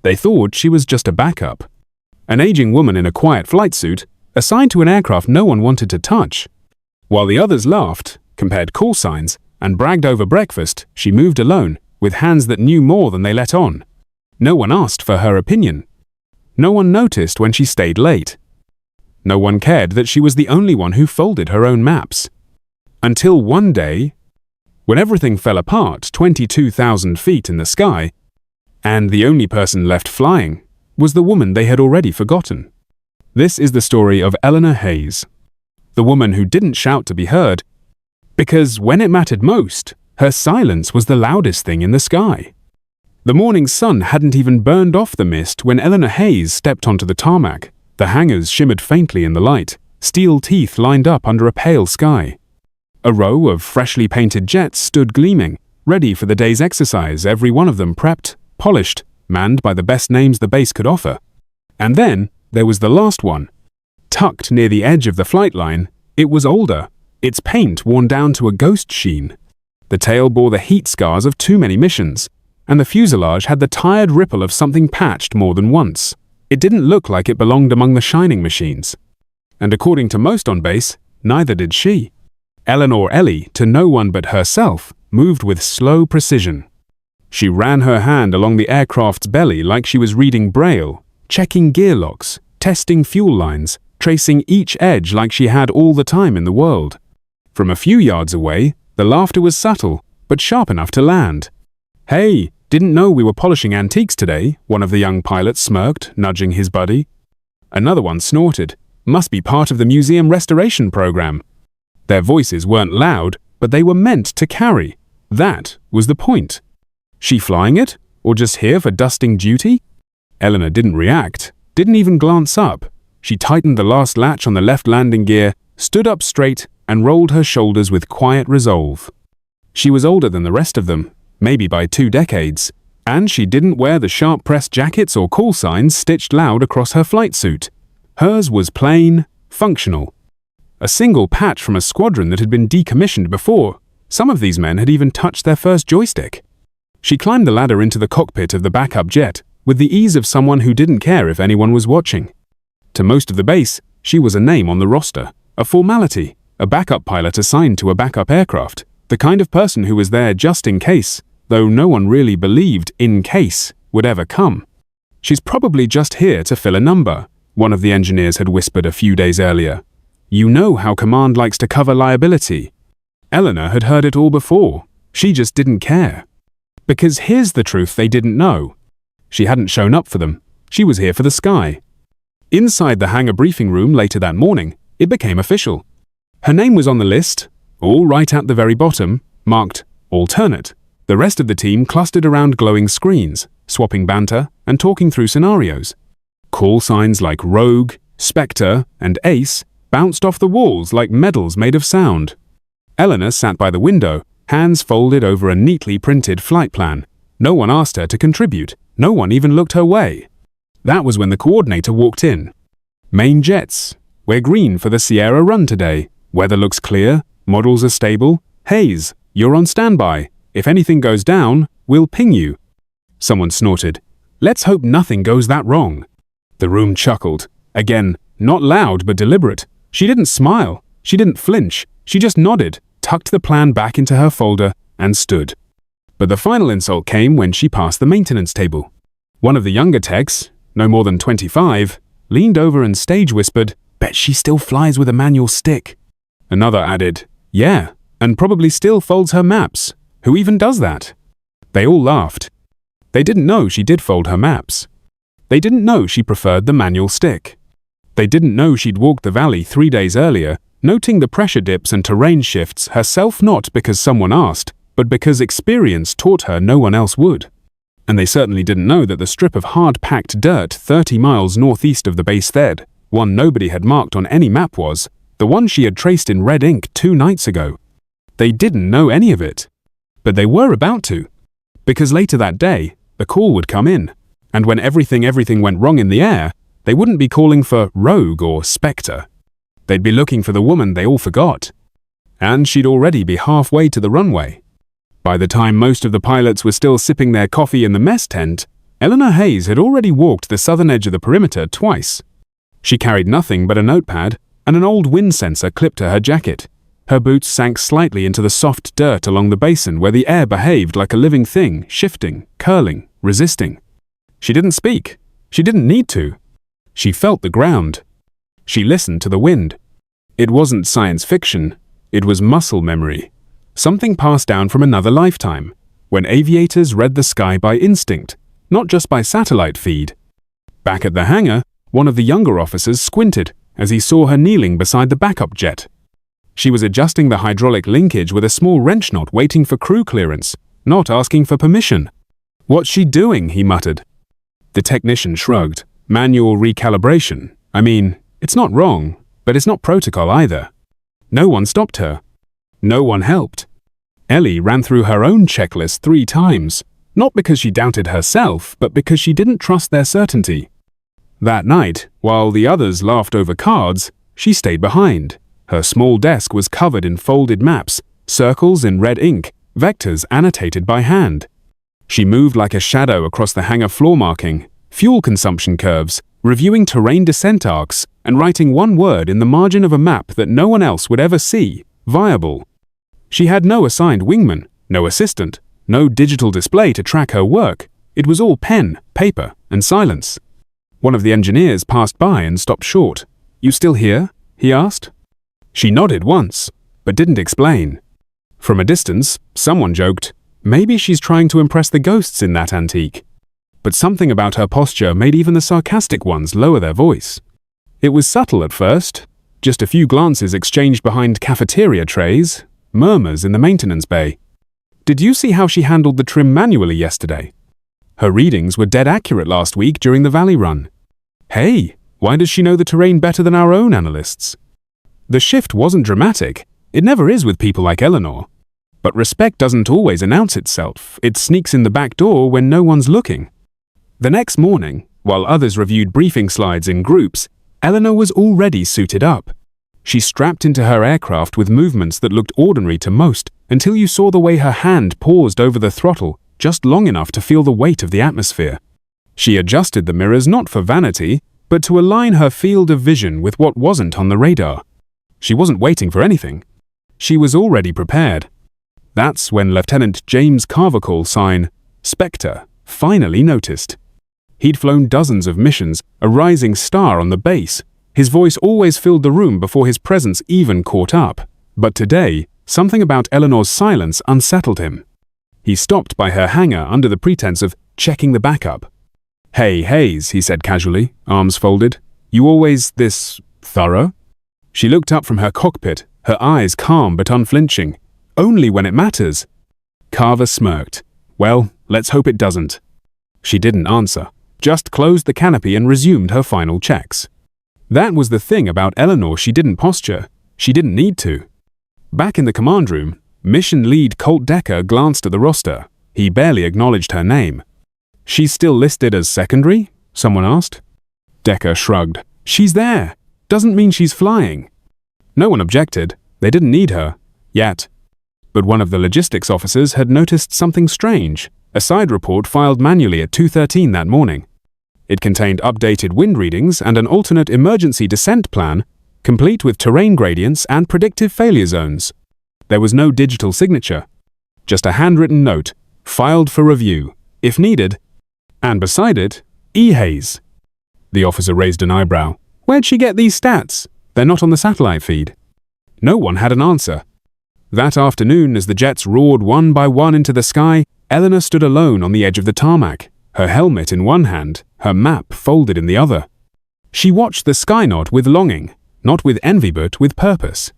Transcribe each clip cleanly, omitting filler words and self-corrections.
They thought she was just a backup. An aging woman in a quiet flight suit, assigned to an aircraft no one wanted to touch. While the others laughed, compared call signs, and bragged over breakfast, she moved alone, with hands that knew more than they let on. No one asked for her opinion. No one noticed when she stayed late. No one cared that she was the only one who folded her own maps. Until one day, when everything fell apart 22,000 feet in the sky, and the only person left flying was the woman they had already forgotten. This is the story of Eleanor Hayes, the woman who didn't shout to be heard, because when it mattered most, her silence was the loudest thing in the sky. The morning sun hadn't even burned off the mist when Eleanor Hayes stepped onto the tarmac. The hangars shimmered faintly in the light, steel teeth lined up under a pale sky. A row of freshly painted jets stood gleaming, ready for the day's exercise, every one of them prepped, polished, manned by the best names the base could offer. And then there was the last one. Tucked near the edge of the flight line, it was older, its paint worn down to a ghost sheen. The tail bore the heat scars of too many missions, and the fuselage had the tired ripple of something patched more than once. It didn't look like it belonged among the shining machines. And according to most on base, neither did she. Eleanor Ellie, to no one but herself, moved with slow precision. She ran her hand along the aircraft's belly like she was reading Braille, checking gear locks, testing fuel lines, tracing each edge like she had all the time in the world. From a few yards away, the laughter was subtle, but sharp enough to land. "Hey, didn't know we were polishing antiques today," one of the young pilots smirked, nudging his buddy. Another one snorted. "Must be part of the museum restoration program." Their voices weren't loud, but they were meant to carry. That was the point. She flying it, or just here for dusting duty? Eleanor didn't react, didn't even glance up. She tightened the last latch on the left landing gear, stood up straight, and rolled her shoulders with quiet resolve. She was older than the rest of them, maybe by 2 decades, and she didn't wear the sharp-pressed jackets or call signs stitched loud across her flight suit. Hers was plain, functional. A single patch from a squadron that had been decommissioned before. Some of these men had even touched their first joystick. She climbed the ladder into the cockpit of the backup jet with the ease of someone who didn't care if anyone was watching. To most of the base, she was a name on the roster, a formality, a backup pilot assigned to a backup aircraft, the kind of person who was there just in case, though no one really believed "in case" would ever come. "She's probably just here to fill a number," one of the engineers had whispered a few days earlier. "You know how command likes to cover liability." Eleanor had heard it all before. She just didn't care. Because here's the truth they didn't know. She hadn't shown up for them. She was here for the sky. Inside the hangar briefing room later that morning, it became official. Her name was on the list, all right at the very bottom, marked alternate. The rest of the team clustered around glowing screens, swapping banter and talking through scenarios. Call signs like Rogue, Spectre, and Ace bounced off the walls like medals made of sound. Eleanor sat by the window, hands folded over a neatly printed flight plan. No one asked her to contribute. No one even looked her way. That was when the coordinator walked in. "Main jets. We're green for the Sierra run today. Weather looks clear. Models are stable. Hayes, you're on standby. If anything goes down, we'll ping you." Someone snorted. "Let's hope nothing goes that wrong." The room chuckled. Again, not loud but deliberate. She didn't smile. She didn't flinch. She just nodded, tucked the plan back into her folder, and stood. But the final insult came when she passed the maintenance table. One of the younger techs, no more than 25, leaned over and stage whispered, "Bet she still flies with a manual stick." Another added, "Yeah, and probably still folds her maps. Who even does that?" They all laughed. They didn't know she did fold her maps. They didn't know she preferred the manual stick. They didn't know she'd walked the valley 3 days earlier, noting the pressure dips and terrain shifts herself, not because someone asked, but because experience taught her no one else would. And they certainly didn't know that the strip of hard-packed dirt 30 miles northeast of the base Thed, one nobody had marked on any map, was the one she had traced in red ink 2 nights ago. They didn't know any of it. But they were about to. Because later that day, the call would come in. And when everything went wrong in the air, they wouldn't be calling for Rogue or Spectre. They'd be looking for the woman they all forgot. And she'd already be halfway to the runway. By the time most of the pilots were still sipping their coffee in the mess tent, Eleanor Hayes had already walked the southern edge of the perimeter twice. She carried nothing but a notepad and an old wind sensor clipped to her jacket. Her boots sank slightly into the soft dirt along the basin where the air behaved like a living thing, shifting, curling, resisting. She didn't speak. She didn't need to. She felt the ground. She listened to the wind. It wasn't science fiction. It was muscle memory. Something passed down from another lifetime, when aviators read the sky by instinct, not just by satellite feed. Back at the hangar, one of the younger officers squinted as he saw her kneeling beside the backup jet. She was adjusting the hydraulic linkage with a small wrench knot waiting for crew clearance, not asking for permission. "What's she doing?" he muttered. The technician shrugged. "Manual recalibration. I mean, it's not wrong, but it's not protocol either." No one stopped her. No one helped. Ellie ran through her own checklist 3 times, not because she doubted herself, but because she didn't trust their certainty. That night, while the others laughed over cards, she stayed behind. Her small desk was covered in folded maps, circles in red ink, vectors annotated by hand. She moved like a shadow across the hangar floor, marking fuel consumption curves, reviewing terrain descent arcs, and writing one word in the margin of a map that no one else would ever see: viable. She had no assigned wingman, no assistant, no digital display to track her work. It was all pen, paper, and silence. One of the engineers passed by and stopped short. "You still here?" he asked. She nodded once, but didn't explain. From a distance, someone joked, "Maybe she's trying to impress the ghosts in that antique." But something about her posture made even the sarcastic ones lower their voice. It was subtle at first, just a few glances exchanged behind cafeteria trays, murmurs in the maintenance bay. "Did you see how she handled the trim manually yesterday? Her readings were dead accurate last week during the valley run. Hey, why does she know the terrain better than our own analysts?" The shift wasn't dramatic. It never is with people like Eleanor. But respect doesn't always announce itself. It sneaks in the back door when no one's looking. The next morning, while others reviewed briefing slides in groups, Eleanor was already suited up. She strapped into her aircraft with movements that looked ordinary to most, until you saw the way her hand paused over the throttle just long enough to feel the weight of the atmosphere. She adjusted the mirrors not for vanity, but to align her field of vision with what wasn't on the radar. She wasn't waiting for anything. She was already prepared. That's when Lieutenant James Carvacall's sign, Spectre, finally noticed. He'd flown dozens of missions, a rising star on the base. His voice always filled the room before his presence even caught up. But today, something about Eleanor's silence unsettled him. He stopped by her hangar under the pretense of checking the backup. "Hey, Hayes," he said casually, arms folded. "You always this thorough?" She looked up from her cockpit, her eyes calm but unflinching. "Only when it matters." Carver smirked. "Well, let's hope it doesn't." She didn't answer, just closed the canopy and resumed her final checks. That was the thing about Eleanor: she didn't posture. She didn't need to. Back in the command room, mission lead Colt Decker glanced at the roster. He barely acknowledged her name. "She's still listed as secondary?" someone asked. Decker shrugged. "She's there. Doesn't mean she's flying." No one objected. They didn't need her. Yet. But one of the logistics officers had noticed something strange. A side report filed manually at 2:13 that morning. It contained updated wind readings and an alternate emergency descent plan, complete with terrain gradients and predictive failure zones. There was no digital signature. Just a handwritten note, filed for review, if needed. And beside it, E. Hayes. The officer raised an eyebrow. "Where'd she get these stats? They're not on the satellite feed." No one had an answer. That afternoon, as the jets roared one by one into the sky, Eleanor stood alone on the edge of the tarmac, her helmet in one hand, her map folded in the other. She watched the skynaut with longing, not with envy but with purpose.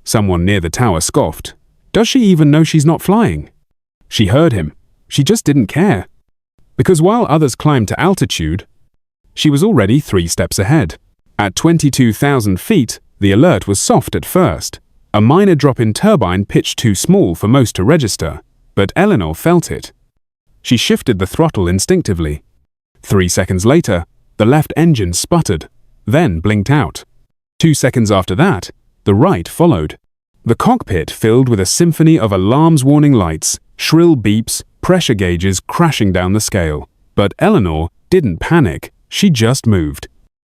Someone near the tower scoffed. Does she even know she's not flying? She heard him. She just didn't care. Because while others climbed to altitude, she was already 3 steps ahead. At 22,000 feet, the alert was soft at first. A minor drop in turbine pitched too small for most to register, but Eleanor felt it. She shifted the throttle instinctively. 3 seconds later, the left engine sputtered, then blinked out. 2 seconds after that, the right followed. The cockpit filled with a symphony of alarms, warning lights, shrill beeps, pressure gauges crashing down the scale. But Eleanor didn't panic, she just moved.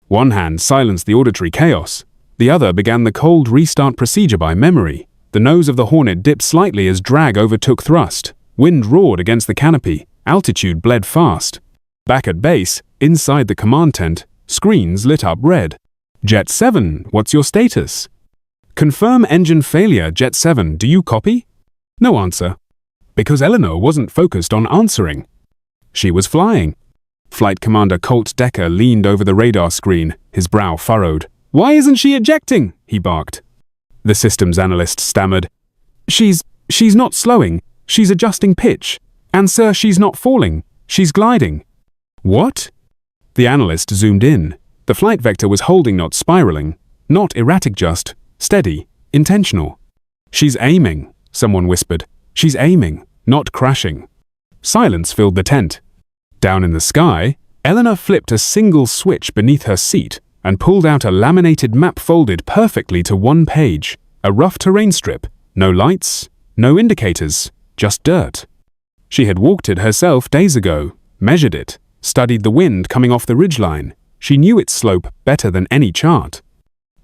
One hand silenced the auditory chaos. The other began the cold restart procedure by memory. The nose of the Hornet dipped slightly as drag overtook thrust. Wind roared against the canopy. Altitude bled fast. Back at base, inside the command tent, screens lit up red. Jet 7, what's your status? Confirm engine failure, Jet 7, do you copy? No answer. Because Eleanor wasn't focused on answering. She was flying. Flight Commander Colt Decker leaned over the radar screen, his brow furrowed. Why isn't she ejecting? He barked. The systems analyst stammered. She's not slowing. She's adjusting pitch. And sir, she's not falling. She's gliding. What? The analyst zoomed in. The flight vector was holding, not spiraling. Not erratic, just steady, intentional. She's aiming, someone whispered. She's aiming, not crashing. Silence filled the tent. Down in the sky, Eleanor flipped a single switch beneath her seat and pulled out a laminated map folded perfectly to one page. A rough terrain strip. No lights, no indicators, just dirt. She had walked it herself days ago, measured it, studied the wind coming off the ridgeline. She knew its slope better than any chart.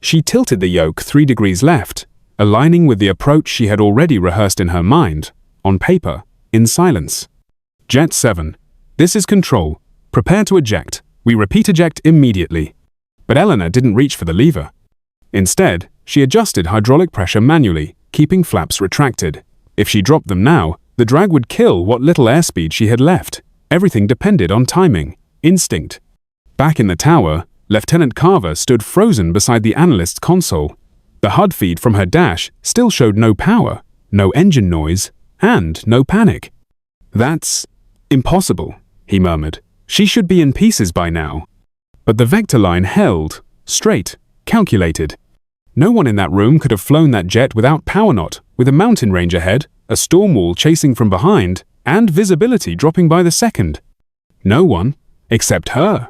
She tilted the yoke 3 degrees left, aligning with the approach she had already rehearsed in her mind, on paper, in silence. Jet 7. This is control. Prepare to eject. We repeat eject immediately. But Eleanor didn't reach for the lever. Instead, she adjusted hydraulic pressure manually, keeping flaps retracted. If she dropped them now, the drag would kill what little airspeed she had left. Everything depended on timing, instinct. Back in the tower, Lieutenant Carver stood frozen beside the analyst's console. The HUD feed from her dash still showed no power, no engine noise, and no panic. That's impossible, he murmured. She should be in pieces by now. But the vector line held, straight, calculated. No one in that room could have flown that jet without power knot, with a mountain range ahead, a storm wall chasing from behind, and visibility dropping by the second. No one, except her.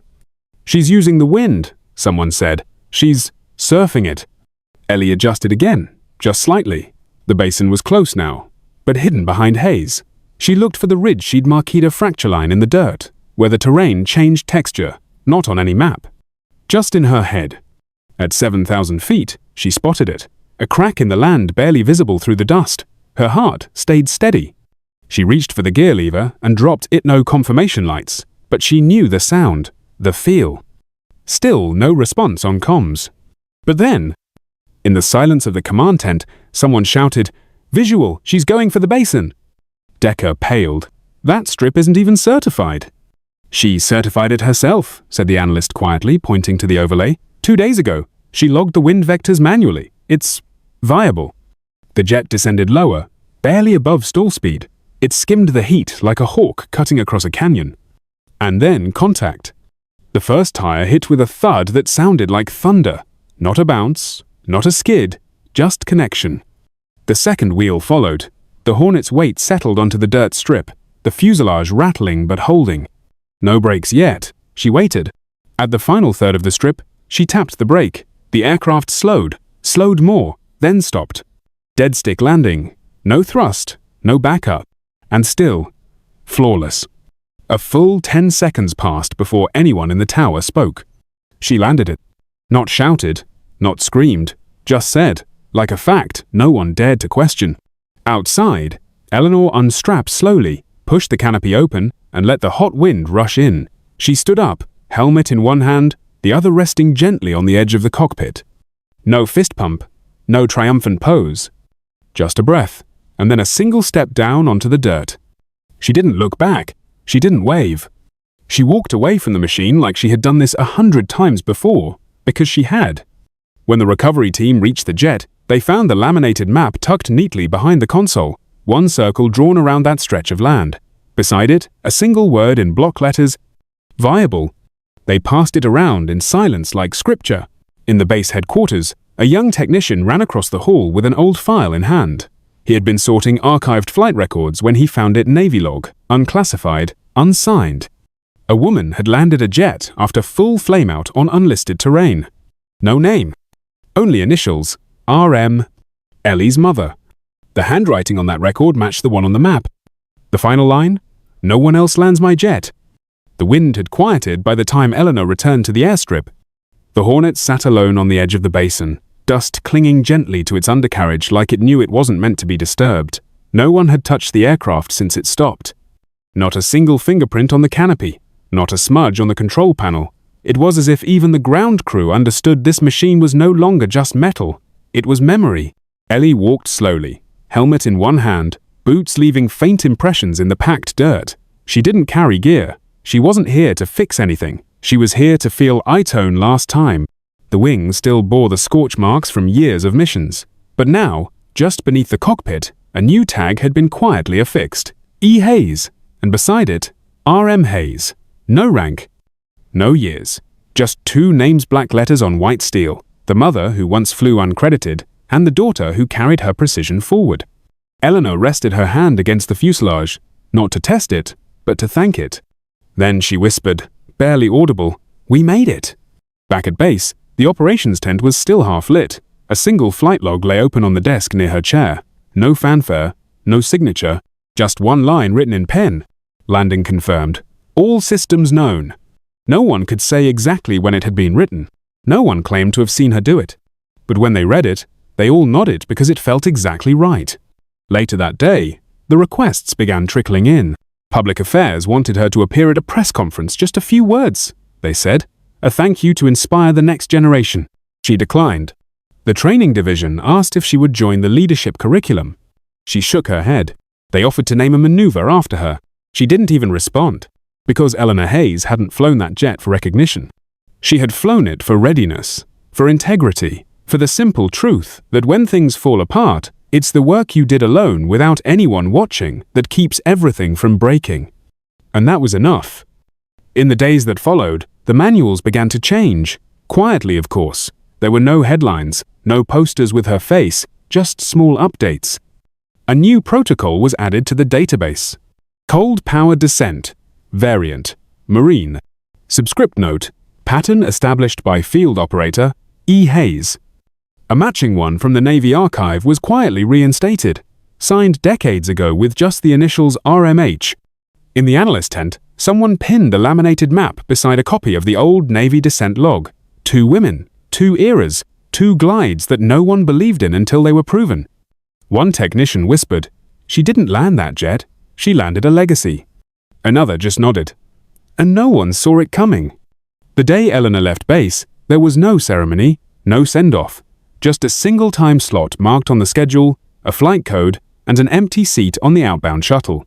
She's using the wind, someone said. She's surfing it. Ellie adjusted again, just slightly. The basin was close now, but hidden behind haze. She looked for the ridge she'd marked a fracture line in the dirt, where the terrain changed texture, not on any map. Just in her head. At 7,000 feet, she spotted it. A crack in the land barely visible through the dust. Her heart stayed steady. She reached for the gear lever and dropped it. No confirmation lights, but she knew the sound, the feel. Still no response on comms. But then, in the silence of the command tent, someone shouted, "Visual, she's going for the basin." Decker paled. That strip isn't even certified. She certified it herself, said the analyst quietly, pointing to the overlay. 2 days ago, she logged the wind vectors manually. It's viable. The jet descended lower, barely above stall speed. It skimmed the heat like a hawk cutting across a canyon. And then contact. The first tire hit with a thud that sounded like thunder. Not a bounce, not a skid, just connection. The second wheel followed. The Hornet's weight settled onto the dirt strip, the fuselage rattling but holding. No brakes yet. She waited. At the final third of the strip, she tapped the brake. The aircraft slowed more, then stopped. Dead stick landing. No thrust, no backup. And still, flawless. A full 10 seconds passed before anyone in the tower spoke. She landed it. Not shouted, not screamed, just said, like a fact no one dared to question. Outside, Eleanor unstrapped slowly, pushed the canopy open, and let the hot wind rush in. She stood up, helmet in one hand, the other resting gently on the edge of the cockpit. No fist pump, no triumphant pose. Just a breath, and then a single step down onto the dirt. She didn't look back. She didn't wave. She walked away from the machine like she had done this 100 times before, because she had. When the recovery team reached the jet, they found the laminated map tucked neatly behind the console, one circle drawn around that stretch of land. Beside it, a single word in block letters, viable. They passed it around in silence like scripture. In the base headquarters, a young technician ran across the hall with an old file in hand. He had been sorting archived flight records when he found it Navy log, unclassified, unsigned. A woman had landed a jet after full flameout on unlisted terrain. No name. Only initials, RM, Ellie's mother. The handwriting on that record matched the one on the map. The final line, "No one else lands my jet." The wind had quieted by the time Eleanor returned to the airstrip. The Hornet sat alone on the edge of the basin, dust clinging gently to its undercarriage like it knew it wasn't meant to be disturbed. No one had touched the aircraft since it stopped. Not a single fingerprint on the canopy, not a smudge on the control panel. It was as if even the ground crew understood this machine was no longer just metal. It was memory. Ellie walked slowly, helmet in one hand, boots leaving faint impressions in the packed dirt. She didn't carry gear. She wasn't here to fix anything. She was here to feel A-18 last time. The wings still bore the scorch marks from years of missions. But now, just beneath the cockpit, a new tag had been quietly affixed. E. Hayes. And beside it, R.M. Hayes. No rank. No years. Just two names, black letters on white steel. The mother who once flew uncredited, and the daughter who carried her precision forward. Eleanor rested her hand against the fuselage, not to test it, but to thank it. Then she whispered, barely audible, "We made it." Back at base, the operations tent was still half lit. A single flight log lay open on the desk near her chair. No fanfare, no signature, just one line written in pen. Landing confirmed. All systems known. No one could say exactly when it had been written. No one claimed to have seen her do it. But when they read it, they all nodded because it felt exactly right. Later that day, the requests began trickling in. Public Affairs wanted her to appear at a press conference, just a few words, they said. A thank you to inspire the next generation. She declined. The training division asked if she would join the leadership curriculum. She shook her head. They offered to name a maneuver after her. She didn't even respond, because Eleanor Hayes hadn't flown that jet for recognition. She had flown it for readiness, for integrity, for the simple truth that when things fall apart, it's the work you did alone without anyone watching that keeps everything from breaking. And that was enough. In the days that followed, the manuals began to change. Quietly, of course. There were no headlines, no posters with her face, just small updates. A new protocol was added to the database. Cold Power Descent, Variant, Marine. Subscript note, pattern established by Field Operator E. Hayes. A matching one from the Navy archive was quietly reinstated, signed decades ago with just the initials RMH. In the analyst tent, someone pinned a laminated map beside a copy of the old Navy descent log. 2 women, 2 eras, 2 glides that no one believed in until they were proven. One technician whispered, "She didn't land that jet, she landed a legacy." Another just nodded. And no one saw it coming. The day Eleanor left base, there was no ceremony, no send-off. Just a single time slot marked on the schedule, a flight code, and an empty seat on the outbound shuttle.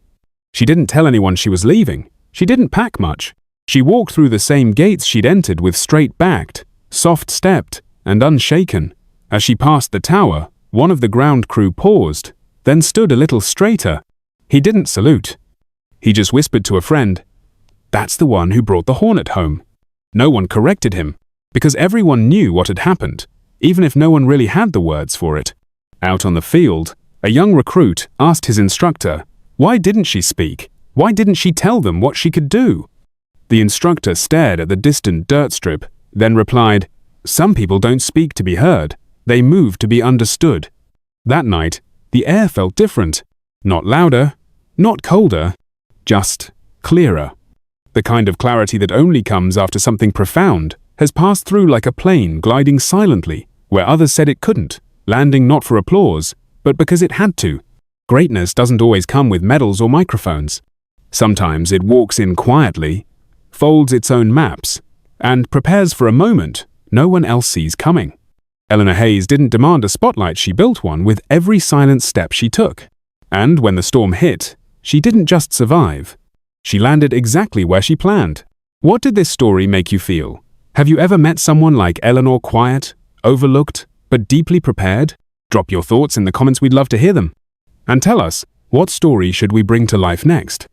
She didn't tell anyone she was leaving. She didn't pack much. She walked through the same gates she'd entered with straight-backed, soft-stepped, and unshaken. As she passed the tower, one of the ground crew paused, then stood a little straighter. He didn't salute. He just whispered to a friend, "That's the one who brought the Hornet home." No one corrected him, because everyone knew what had happened, even if no one really had the words for it. Out on the field, a young recruit asked his instructor, why didn't she speak? Why didn't she tell them what she could do? The instructor stared at the distant dirt strip, then replied, "Some people don't speak to be heard, they move to be understood." That night, the air felt different. Not louder, not colder, just clearer. The kind of clarity that only comes after something profound has passed through like a plane gliding silently, where others said it couldn't, landing not for applause, but because it had to. Greatness doesn't always come with medals or microphones. Sometimes it walks in quietly, folds its own maps, and prepares for a moment no one else sees coming. Eleanor Hayes didn't demand a spotlight, she built one with every silent step she took. And when the storm hit, she didn't just survive. She landed exactly where she planned. What did this story make you feel? Have you ever met someone like Eleanor, quiet, overlooked, but deeply prepared? Drop your thoughts in the comments, we'd love to hear them. And tell us, what story should we bring to life next?